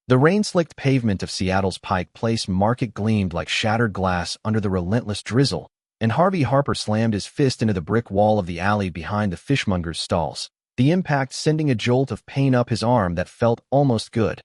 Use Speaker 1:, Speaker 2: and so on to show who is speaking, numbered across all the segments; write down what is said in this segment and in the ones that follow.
Speaker 1: The rain-slicked pavement of Seattle's Pike Place Market gleamed like shattered glass under the relentless drizzle, and Harvey Harper slammed his fist into the brick wall of the alley behind the fishmonger's stalls, the impact sending a jolt of pain up his arm that felt almost good,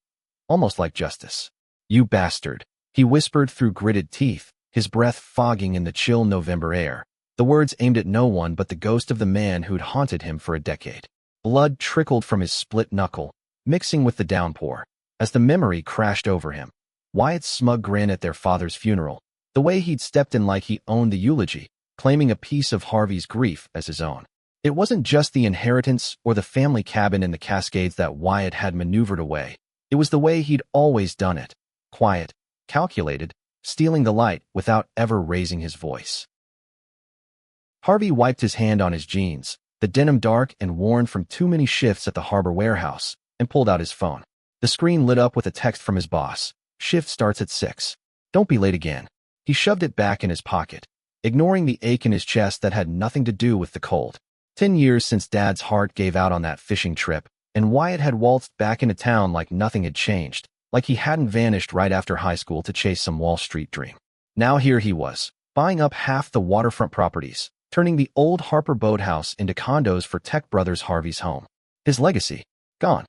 Speaker 1: almost like justice. "You bastard," he whispered through gritted teeth, his breath fogging in the chill November air, the words aimed at no one but the ghost of the man who'd haunted him for a decade. Blood trickled from his split knuckle, mixing with the downpour, as the memory crashed over him. Wyatt's smug grin at their father's funeral, the way he'd stepped in like he owned the eulogy, claiming a piece of Harvey's grief as his own. It wasn't just the inheritance or the family cabin in the Cascades that Wyatt had maneuvered away. It was the way he'd always done it. Quiet, calculated, stealing the light without ever raising his voice. Harvey wiped his hand on his jeans, the denim dark and worn from too many shifts at the harbor warehouse, and pulled out his phone. The screen lit up with a text from his boss. "Shift starts at 6. Don't be late again." He shoved it back in his pocket, ignoring the ache in his chest that had nothing to do with the cold. 10 years since Dad's heart gave out on that fishing trip, and Wyatt had waltzed back into town like nothing had changed, like he hadn't vanished right after high school to chase some Wall Street dream. Now here he was, buying up half the waterfront properties, turning the old Harper boathouse into condos for Stepbrother's Harvey's home. His legacy, gone.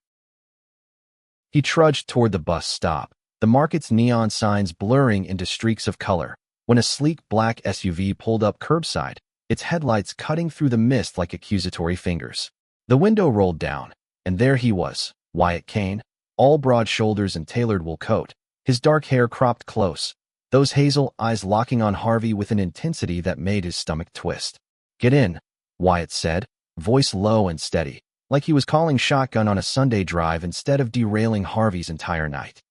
Speaker 1: He trudged toward the bus stop, the market's neon signs blurring into streaks of color, when a sleek black SUV pulled up curbside, its headlights cutting through the mist like accusatory fingers. The window rolled down, and there he was, Wyatt Kane, all broad shoulders and tailored wool coat, his dark hair cropped close, those hazel eyes locking on Harvey with an intensity that made his stomach twist. "Get in," Wyatt said, voice low and steady, like he was calling shotgun on a Sunday drive instead of derailing Harvey's entire night.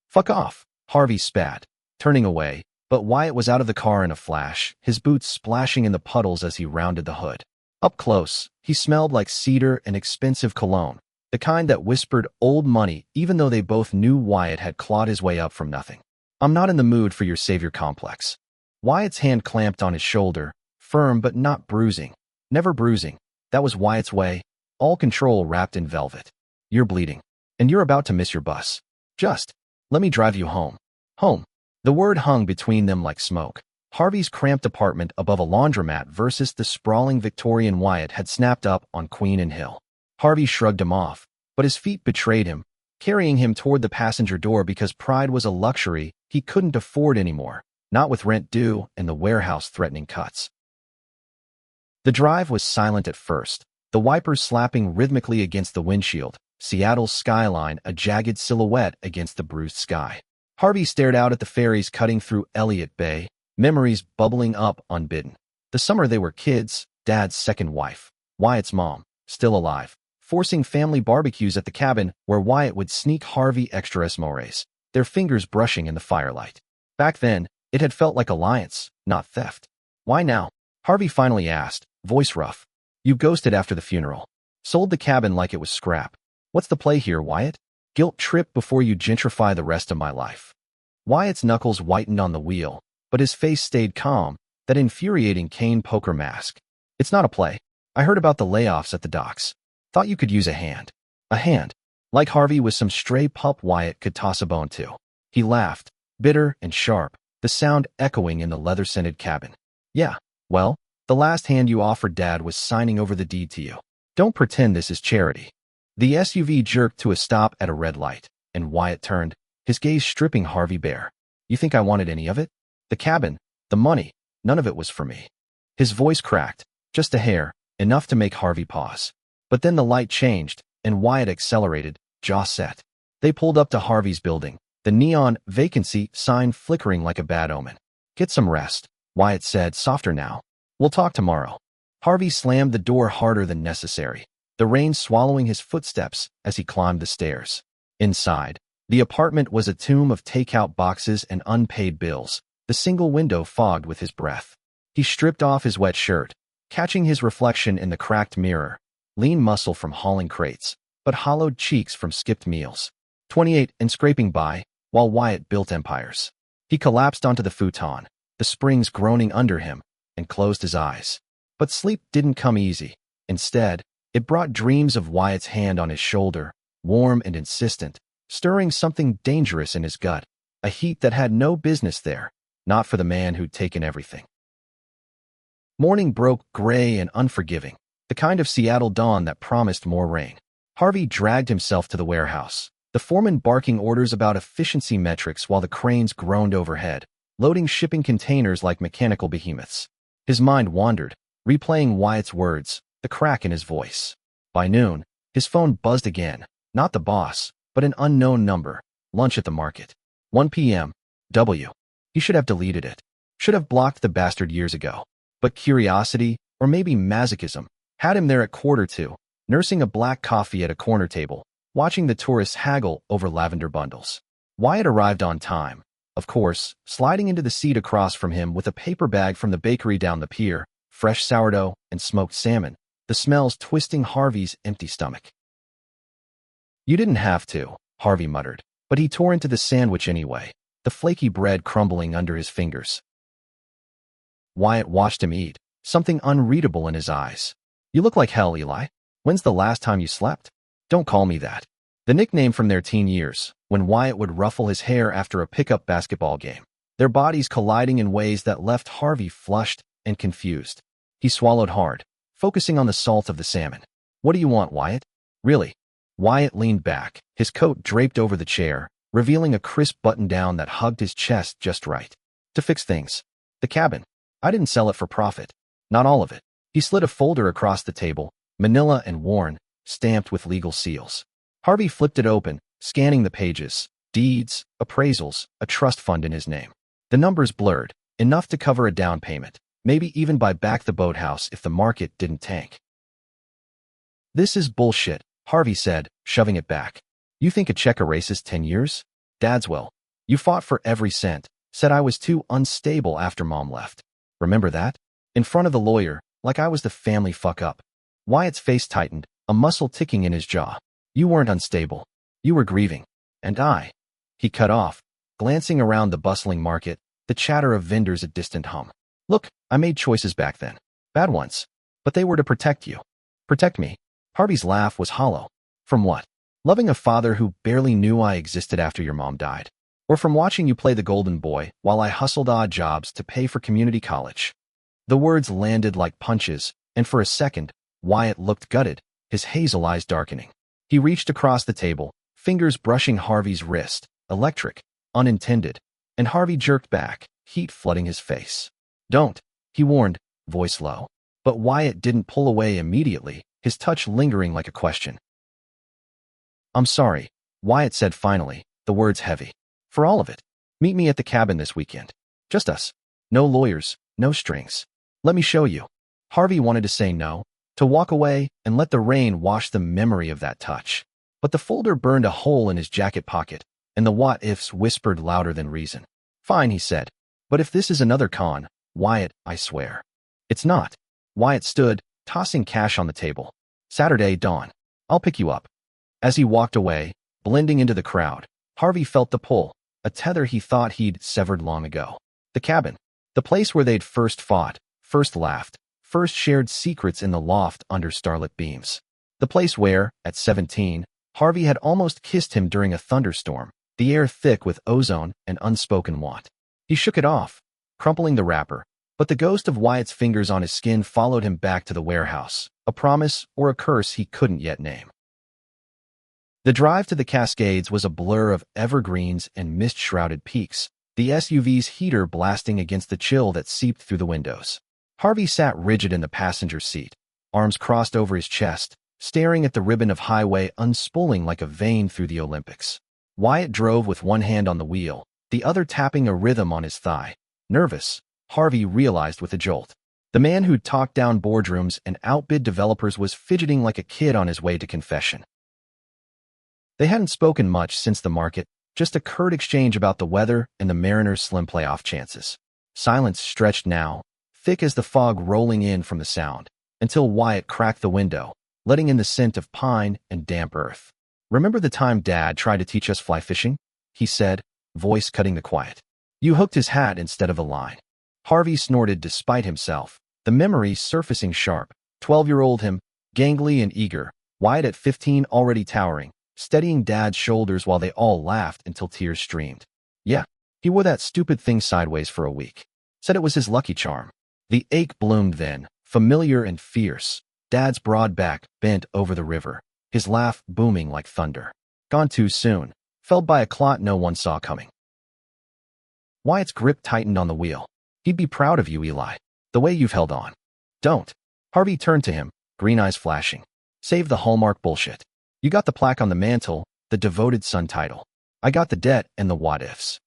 Speaker 1: "Fuck off," Harvey spat, turning away, but Wyatt was out of the car in a flash, his boots splashing in the puddles as he rounded the hood. Up close, he smelled like cedar and expensive cologne, the kind that whispered old money even though they both knew Wyatt had clawed his way up from nothing. "I'm not in the mood for your savior complex." Wyatt's hand clamped on his shoulder, firm but not bruising. Never bruising. That was Wyatt's way, all control wrapped in velvet. "You're bleeding, and you're about to miss your bus. Just let me drive you home." Home. The word hung between them like smoke. Harvey's cramped apartment above a laundromat versus the sprawling Victorian Wyatt had snapped up on Queen and Hill. Harvey shrugged him off, but his feet betrayed him, carrying him toward the passenger door because pride was a luxury he couldn't afford anymore, not with rent due and the warehouse threatening cuts. The drive was silent at first, the wipers slapping rhythmically against the windshield, Seattle's skyline a jagged silhouette against the bruised sky. Harvey stared out at the ferries cutting through Elliott Bay, memories bubbling up unbidden. The summer they were kids, Dad's second wife, Wyatt's mom, still alive, forcing family barbecues at the cabin where Wyatt would sneak Harvey extra esmores, their fingers brushing in the firelight. Back then, it had felt like alliance, not theft. "Why now?" Harvey finally asked, voice rough. "You ghosted after the funeral. Sold the cabin like it was scrap. What's the play here, Wyatt? Guilt trip before you gentrify the rest of my life." Wyatt's knuckles whitened on the wheel, but his face stayed calm, that infuriating Kane poker mask. "It's not a play. I heard about the layoffs at the docks. Thought you could use a hand." A hand. Like Harvey was some stray pup Wyatt could toss a bone to. He laughed, bitter and sharp, the sound echoing in the leather-scented cabin. "Yeah, well, the last hand you offered Dad was signing over the deed to you. Don't pretend this is charity." The SUV jerked to a stop at a red light, and Wyatt turned, his gaze stripping Harvey bare. "You think I wanted any of it? The cabin, the money, none of it was for me." His voice cracked, just a hair, enough to make Harvey pause. But then the light changed, and Wyatt accelerated, jaw set. They pulled up to Harvey's building, the neon vacancy sign flickering like a bad omen. "Get some rest," Wyatt said, softer now. "We'll talk tomorrow." Harvey slammed the door harder than necessary, the rain swallowing his footsteps as he climbed the stairs. Inside, the apartment was a tomb of takeout boxes and unpaid bills, the single window fogged with his breath. He stripped off his wet shirt, catching his reflection in the cracked mirror, lean muscle from hauling crates, but hollowed cheeks from skipped meals. 28 and scraping by, while Wyatt built empires. He collapsed onto the futon, the springs groaning under him, and closed his eyes. But sleep didn't come easy. Instead, it brought dreams of Wyatt's hand on his shoulder, warm and insistent, stirring something dangerous in his gut, a heat that had no business there, not for the man who'd taken everything. Morning broke gray and unforgiving, the kind of Seattle dawn that promised more rain. Harvey dragged himself to the warehouse, the foreman barking orders about efficiency metrics while the cranes groaned overhead, loading shipping containers like mechanical behemoths. His mind wandered, replaying Wyatt's words, the crack in his voice. By noon, his phone buzzed again, not the boss, but an unknown number. Lunch at the market. 1 p.m. W. He should have deleted it. Should have blocked the bastard years ago. But curiosity, or maybe masochism, had him there at 1:45, nursing a black coffee at a corner table, watching the tourists haggle over lavender bundles. Wyatt arrived on time, of course, sliding into the seat across from him with a paper bag from the bakery down the pier, fresh sourdough and smoked salmon, the smells twisting Harvey's empty stomach. "You didn't have to," Harvey muttered, but he tore into the sandwich anyway, the flaky bread crumbling under his fingers. Wyatt watched him eat, something unreadable in his eyes. "You look like hell, Eli. When's the last time you slept?" "Don't call me that." The nickname from their teen years, when Wyatt would ruffle his hair after a pickup basketball game, their bodies colliding in ways that left Harvey flushed and confused. He swallowed hard, focusing on the salt of the salmon. "What do you want, Wyatt?" "Really?" Wyatt leaned back, his coat draped over the chair, revealing a crisp button-down that hugged his chest just right. "To fix things. The cabin. I didn't sell it for profit. Not all of it." He slid a folder across the table, manila and worn, stamped with legal seals. Harvey flipped it open, scanning the pages. Deeds, appraisals, a trust fund in his name. The numbers blurred, enough to cover a down payment, maybe even buy back the boathouse if the market didn't tank. "This is bullshit," Harvey said, shoving it back. "You think a check erases 10 years? Dad's will. You fought for every cent, said I was too unstable after Mom left. Remember that? In front of the lawyer, like I was the family fuck-up." Wyatt's face tightened, a muscle ticking in his jaw. "You weren't unstable. You were grieving. And I." He cut off, glancing around the bustling market, the chatter of vendors a distant hum. "Look, I made choices back then. Bad ones. But they were to protect you." "Protect me?" Harvey's laugh was hollow. "From what? Loving a father who barely knew I existed after your mom died? Or from watching you play the golden boy while I hustled odd jobs to pay for community college?" The words landed like punches, and for a second, Wyatt looked gutted, his hazel eyes darkening. He reached across the table, fingers brushing Harvey's wrist, electric, unintended, and Harvey jerked back, heat flooding his face. "Don't," he warned, voice low. But Wyatt didn't pull away immediately, his touch lingering like a question. "I'm sorry," Wyatt said finally, the words heavy. "For all of it. Meet me at the cabin this weekend. Just us. No lawyers, no strings. Let me show you." Harvey wanted to say no, to walk away and let the rain wash the memory of that touch. But the folder burned a hole in his jacket pocket, and the what-ifs whispered louder than reason. "Fine," he said. "But if this is another con, Wyatt, I swear." "It's not." Wyatt stood, tossing cash on the table. "Saturday dawn. I'll pick you up." As he walked away, blending into the crowd, Harvey felt the pull, a tether he thought he'd severed long ago. The cabin. The place where they'd first fought, first laughed, first shared secrets in the loft under starlit beams. The place where, at 17, Harvey had almost kissed him during a thunderstorm, the air thick with ozone and unspoken want. He shook it off, crumpling the wrapper, but the ghost of Wyatt's fingers on his skin followed him back to the warehouse, a promise or a curse he couldn't yet name. The drive to the Cascades was a blur of evergreens and mist-shrouded peaks, the SUV's heater blasting against the chill that seeped through the windows. Harvey sat rigid in the passenger seat, arms crossed over his chest, staring at the ribbon of highway unspooling like a vein through the Olympics. Wyatt drove with one hand on the wheel, the other tapping a rhythm on his thigh. Nervous, Harvey realized with a jolt. The man who'd talked down boardrooms and outbid developers was fidgeting like a kid on his way to confession. They hadn't spoken much since the market, just a curt exchange about the weather and the Mariners' slim playoff chances. Silence stretched now, thick as the fog rolling in from the sound, until Wyatt cracked the window, letting in the scent of pine and damp earth. "Remember the time Dad tried to teach us fly fishing?" he said, voice cutting the quiet. "You hooked his hat instead of a line." Harvey snorted despite himself, the memory surfacing sharp. 12-year-old him, gangly and eager, Wyatt at 15 already towering, steadying Dad's shoulders while they all laughed until tears streamed. Yeah, he wore that stupid thing sideways for a week. Said it was his lucky charm. The ache bloomed then, familiar and fierce. Dad's broad back bent over the river, his laugh booming like thunder. Gone too soon, felled by a clot no one saw coming. Wyatt's grip tightened on the wheel. He'd be proud of you, Eli. The way you've held on. Don't. Harvey turned to him, green eyes flashing. Save the Hallmark bullshit. You got the plaque on the mantle, the devoted son title. I got the debt and the what-ifs.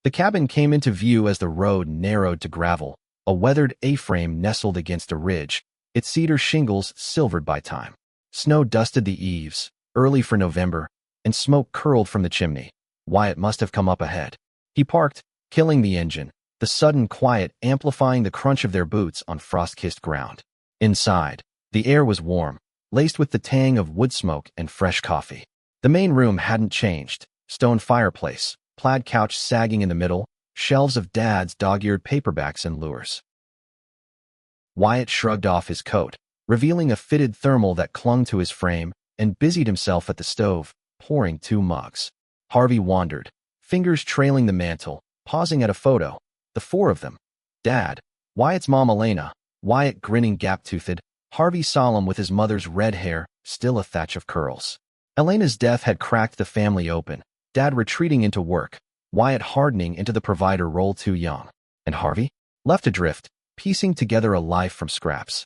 Speaker 1: The cabin came into view as the road narrowed to gravel, a weathered A-frame nestled against a ridge, its cedar shingles silvered by time. Snow dusted the eaves, early for November, and smoke curled from the chimney. Wyatt must have come up ahead. He parked, killing the engine, the sudden quiet amplifying the crunch of their boots on frost-kissed ground. Inside, the air was warm, laced with the tang of wood smoke and fresh coffee. The main room hadn't changed. Stone fireplace, plaid couch sagging in the middle, shelves of Dad's dog-eared paperbacks and lures. Wyatt shrugged off his coat, revealing a fitted thermal that clung to his frame, and busied himself at the stove, pouring 2 mugs. Harvey wandered, fingers trailing the mantle, pausing at a photo. The 4 of them. Dad, Wyatt's mom Elena, Wyatt grinning gap-toothed, Harvey solemn with his mother's red hair, still a thatch of curls. Elena's death had cracked the family open, Dad retreating into work, Wyatt hardening into the provider role too young. And Harvey? Left adrift, piecing together a life from scraps.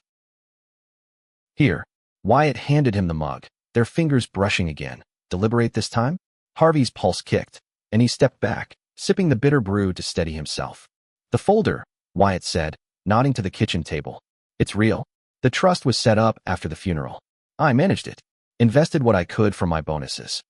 Speaker 1: Here. Wyatt handed him the mug, their fingers brushing again. Deliberate this time? Harvey's pulse kicked, and he stepped back, sipping the bitter brew to steady himself. The folder, Wyatt said, nodding to the kitchen table. It's real. The trust was set up after the funeral. I managed it. Invested what I could from my bonuses.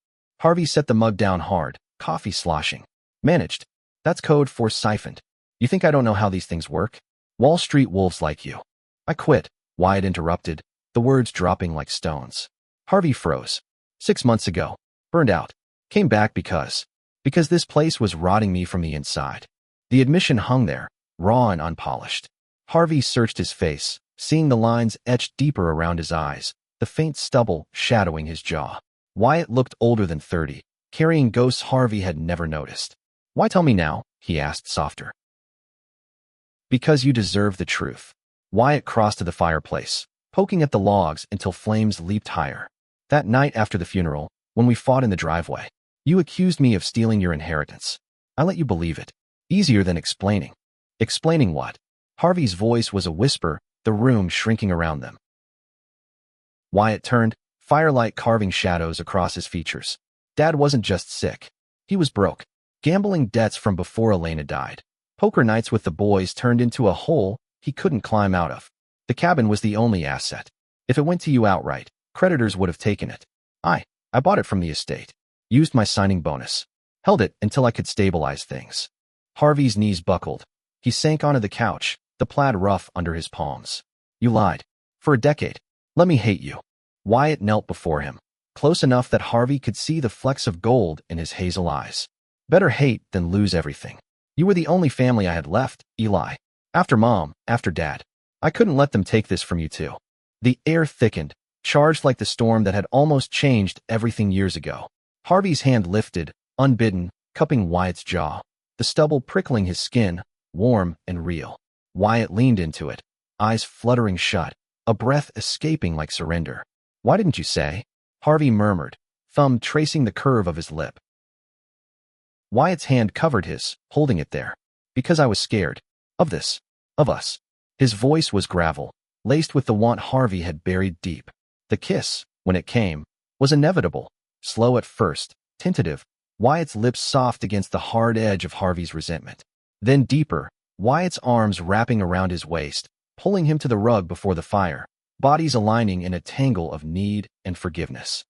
Speaker 1: Harvey set the mug down hard, coffee sloshing. Managed. That's code for siphoned. You think I don't know how these things work? Wall Street wolves like you. I quit, Wyatt interrupted, the words dropping like stones. Harvey froze. 6 months ago. Burned out. Came back because this place was rotting me from the inside. The admission hung there, raw and unpolished. Harvey searched his face, seeing the lines etched deeper around his eyes, the faint stubble shadowing his jaw. Wyatt looked older than 30, carrying ghosts Harvey had never noticed. Why tell me now? He asked softer. Because you deserve the truth. Wyatt crossed to the fireplace, poking at the logs until flames leaped higher. That night after the funeral, when we fought in the driveway, you accused me of stealing your inheritance. I let you believe it. Easier than explaining. Explaining what? Harvey's voice was a whisper, the room shrinking around them. Wyatt turned, firelight carving shadows across his features. Dad wasn't just sick. He was broke. Gambling debts from before Elena died. Poker nights with the boys turned into a hole he couldn't climb out of. The cabin was the only asset. If it went to you outright, creditors would have taken it. I bought it from the estate. Used my signing bonus. Held it until I could stabilize things. Harvey's knees buckled. He sank onto the couch, the plaid ruff under his palms. You lied. For a decade. Let me hate you. Wyatt knelt before him, close enough that Harvey could see the flecks of gold in his hazel eyes. Better hate than lose everything. You were the only family I had left, Eli. After Mom, after Dad. I couldn't let them take this from you too. The air thickened, charged like the storm that had almost changed everything years ago. Harvey's hand lifted, unbidden, cupping Wyatt's jaw, the stubble prickling his skin, warm and real. Wyatt leaned into it, eyes fluttering shut, a breath escaping like surrender. Why didn't you say? Harvey murmured, thumb tracing the curve of his lip. Wyatt's hand covered his, holding it there. Because I was scared. Of this. Of us. His voice was gravel, laced with the want Harvey had buried deep. The kiss, when it came, was inevitable. Slow at first, tentative, Wyatt's lips soft against the hard edge of Harvey's resentment. Then deeper, Wyatt's arms wrapping around his waist, pulling him to the rug before the fire, bodies aligning in a tangle of need and forgiveness.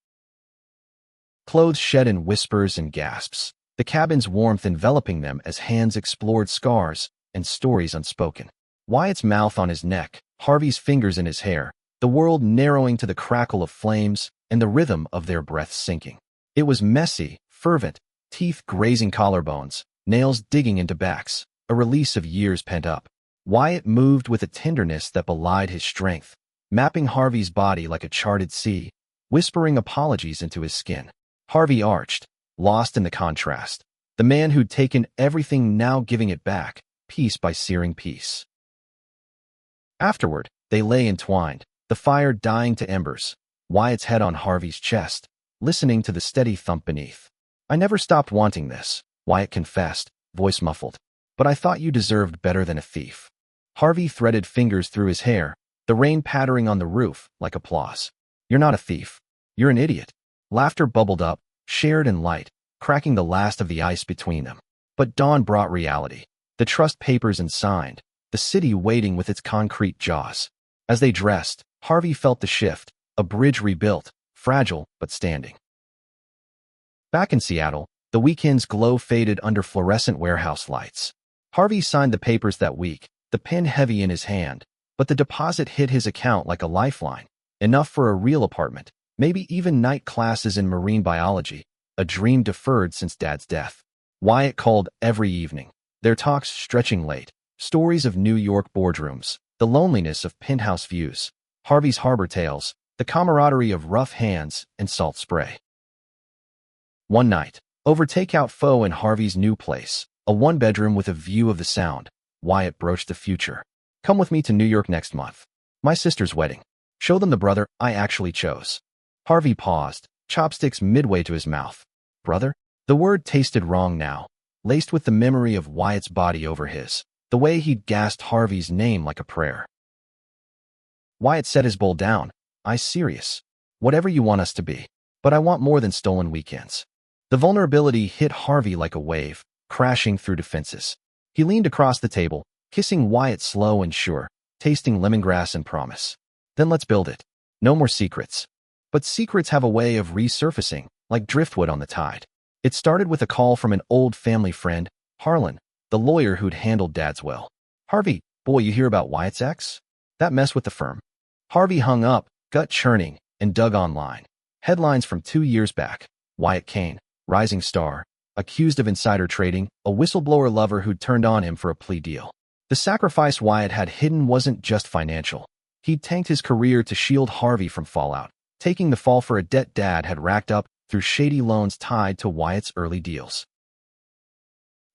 Speaker 1: Clothes shed in whispers and gasps, the cabin's warmth enveloping them as hands explored scars and stories unspoken. Wyatt's mouth on his neck, Harvey's fingers in his hair, the world narrowing to the crackle of flames and the rhythm of their breaths sinking. It was messy, fervent, teeth grazing collarbones, nails digging into backs, a release of years pent up. Wyatt moved with a tenderness that belied his strength, mapping Harvey's body like a charted sea, whispering apologies into his skin. Harvey arched, lost in the contrast. The man who'd taken everything now giving it back, piece by searing piece. Afterward, they lay entwined, the fire dying to embers, Wyatt's head on Harvey's chest, listening to the steady thump beneath. "I never stopped wanting this," Wyatt confessed, voice muffled. "But I thought you deserved better than a thief." Harvey threaded fingers through his hair, the rain pattering on the roof like applause. "You're not a thief. You're an idiot." Laughter bubbled up, shared and light, cracking the last of the ice between them. But dawn brought reality. The trust papers and signed, the city waiting with its concrete jaws. As they dressed, Harvey felt the shift, a bridge rebuilt, fragile but standing. Back in Seattle, the weekend's glow faded under fluorescent warehouse lights. Harvey signed the papers that week, the pen heavy in his hand, but the deposit hit his account like a lifeline, enough for a real apartment, maybe even night classes in marine biology, a dream deferred since Dad's death. Wyatt called every evening, their talks stretching late, stories of New York boardrooms, the loneliness of penthouse views, Harvey's harbor tales, the camaraderie of rough hands and salt spray. One night, over takeout pho in Harvey's new place, a one-bedroom with a view of the Sound, Wyatt broached the future. "Come with me to New York next month. My sister's wedding. Show them the brother I actually chose." Harvey paused, chopsticks midway to his mouth. Brother? The word tasted wrong now, laced with the memory of Wyatt's body over his, the way he'd gasped Harvey's name like a prayer. Wyatt set his bowl down. "I'm serious. Whatever you want us to be. But I want more than stolen weekends." The vulnerability hit Harvey like a wave, crashing through defenses. He leaned across the table, kissing Wyatt slow and sure, tasting lemongrass and promise. "Then let's build it. No more secrets." But secrets have a way of resurfacing, like driftwood on the tide. It started with a call from an old family friend, Harlan, the lawyer who'd handled Dad's will. "Harvey, boy, you hear about Wyatt's ex? That mess with the firm?" Harvey hung up, gut churning, and dug online. Headlines from 2 years back. Wyatt Kane, rising star, accused of insider trading, a whistleblower lover who'd turned on him for a plea deal. The sacrifice Wyatt had hidden wasn't just financial. He'd tanked his career to shield Harvey from fallout, taking the fall for a debt Dad had racked up through shady loans tied to Wyatt's early deals.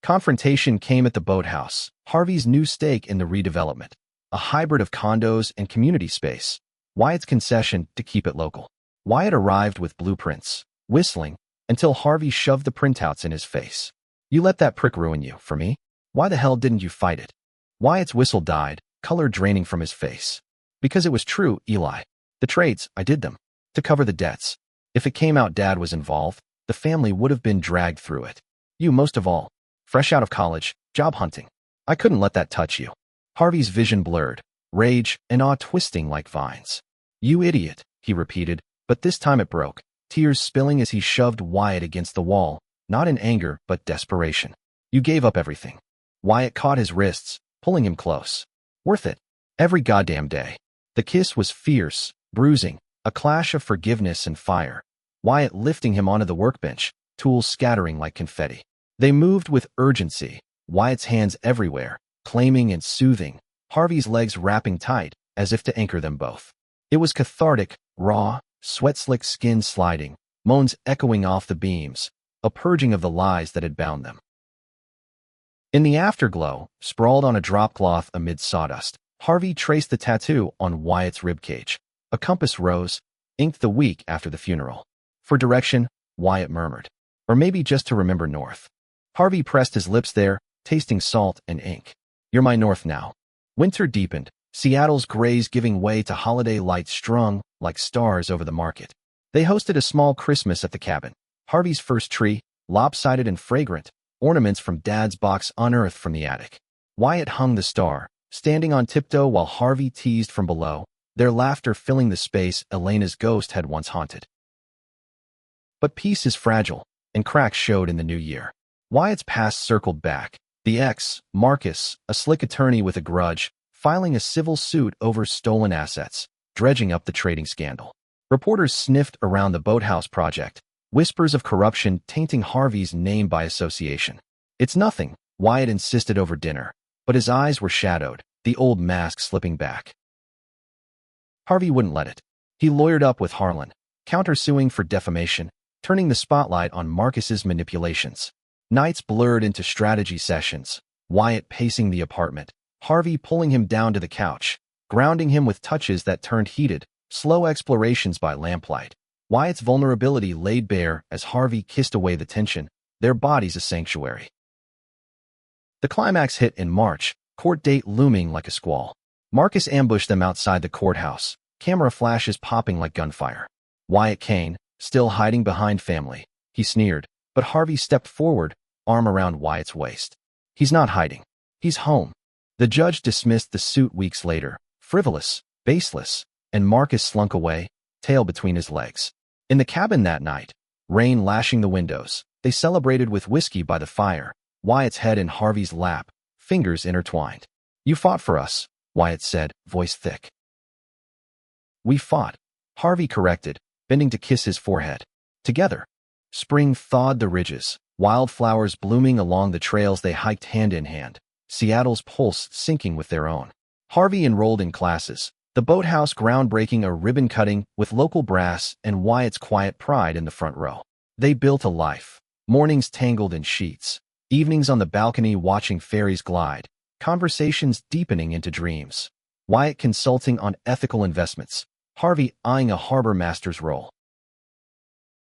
Speaker 1: Confrontation came at the boathouse, Harvey's new stake in the redevelopment, a hybrid of condos and community space, Wyatt's concession to keep it local. Wyatt arrived with blueprints, whistling, until Harvey shoved the printouts in his face. "You let that prick ruin you, for me? Why the hell didn't you fight it?" Wyatt's whistle died, color draining from his face. "Because it was true, Eli. The trades, I did them. To cover the debts. If it came out Dad was involved, the family would have been dragged through it. You most of all. Fresh out of college, job hunting. I couldn't let that touch you." Harvey's vision blurred, rage and awe twisting like vines. "You idiot," he repeated, but this time it broke, tears spilling as he shoved Wyatt against the wall, not in anger but desperation. "You gave up everything." Wyatt caught his wrists, pulling him close. "Worth it. Every goddamn day." The kiss was fierce, bruising, a clash of forgiveness and fire. Wyatt lifting him onto the workbench, tools scattering like confetti. They moved with urgency, Wyatt's hands everywhere, claiming and soothing, Harvey's legs wrapping tight, as if to anchor them both. It was cathartic, raw, sweat-slick skin sliding, moans echoing off the beams, a purging of the lies that had bound them. In the afterglow, sprawled on a drop cloth amid sawdust, Harvey traced the tattoo on Wyatt's ribcage. A compass rose, inked the week after the funeral. For direction, Wyatt murmured. Or maybe just to remember north. Harvey pressed his lips there, tasting salt and ink. "You're my north now." Winter deepened, Seattle's grays giving way to holiday lights strung like stars over the market. They hosted a small Christmas at the cabin. Harvey's first tree, lopsided and fragrant, ornaments from Dad's box unearthed from the attic. Wyatt hung the star, standing on tiptoe while Harvey teased from below, their laughter filling the space Elena's ghost had once haunted. But peace is fragile, and cracks showed in the new year. Wyatt's past circled back. The ex, Marcus, a slick attorney with a grudge, filing a civil suit over stolen assets, dredging up the trading scandal. Reporters sniffed around the boathouse project, whispers of corruption tainting Harvey's name by association. "It's nothing," Wyatt insisted over dinner, but his eyes were shadowed, the old mask slipping back. Harvey wouldn't let it. He lawyered up with Harlan, countersuing for defamation, turning the spotlight on Marcus's manipulations. Nights blurred into strategy sessions, Wyatt pacing the apartment, Harvey pulling him down to the couch, grounding him with touches that turned heated, slow explorations by lamplight. Wyatt's vulnerability laid bare as Harvey kissed away the tension, their bodies a sanctuary. The climax hit in March, court date looming like a squall. Marcus ambushed them outside the courthouse, camera flashes popping like gunfire. Wyatt Kane, still hiding behind family. He sneered, but Harvey stepped forward, arm around Wyatt's waist. He's not hiding. He's home. The judge dismissed the suit weeks later, frivolous, baseless, and Marcus slunk away, tail between his legs. In the cabin that night, rain lashing the windows, they celebrated with whiskey by the fire, Wyatt's head in Harvey's lap, fingers intertwined. "You fought for us," Wyatt said, voice thick. "We fought," Harvey corrected, bending to kiss his forehead. Together. Spring thawed the ridges, wildflowers blooming along the trails they hiked hand in hand, Seattle's pulse syncing with their own. Harvey enrolled in classes, the boathouse groundbreaking a ribbon cutting with local brass and Wyatt's quiet pride in the front row. They built a life. Mornings tangled in sheets, evenings on the balcony watching ferries glide, conversations deepening into dreams. Wyatt consulting on ethical investments, Harvey eyeing a harbor master's role.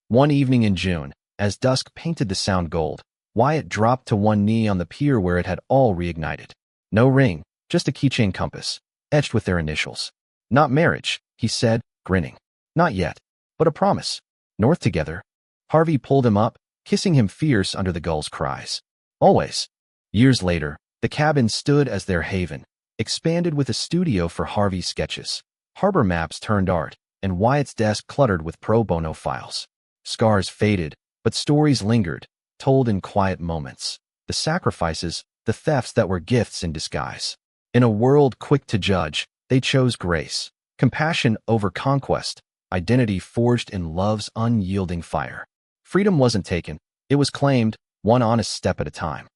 Speaker 1: One evening in June, as dusk painted the Sound gold, Wyatt dropped to one knee on the pier where it had all reignited. No ring, just a keychain compass, etched with their initials. "Not marriage," he said, grinning. "Not yet, but a promise. North together." Harvey pulled him up, kissing him fierce under the gulls' cries. Always. Years later, the cabin stood as their haven, expanded with a studio for Harvey's sketches, harbor maps turned art, and Wyatt's desk cluttered with pro bono files. Scars faded, but stories lingered, told in quiet moments. The sacrifices, the thefts that were gifts in disguise. In a world quick to judge, they chose grace, compassion over conquest, identity forged in love's unyielding fire. Freedom wasn't taken, it was claimed, one honest step at a time.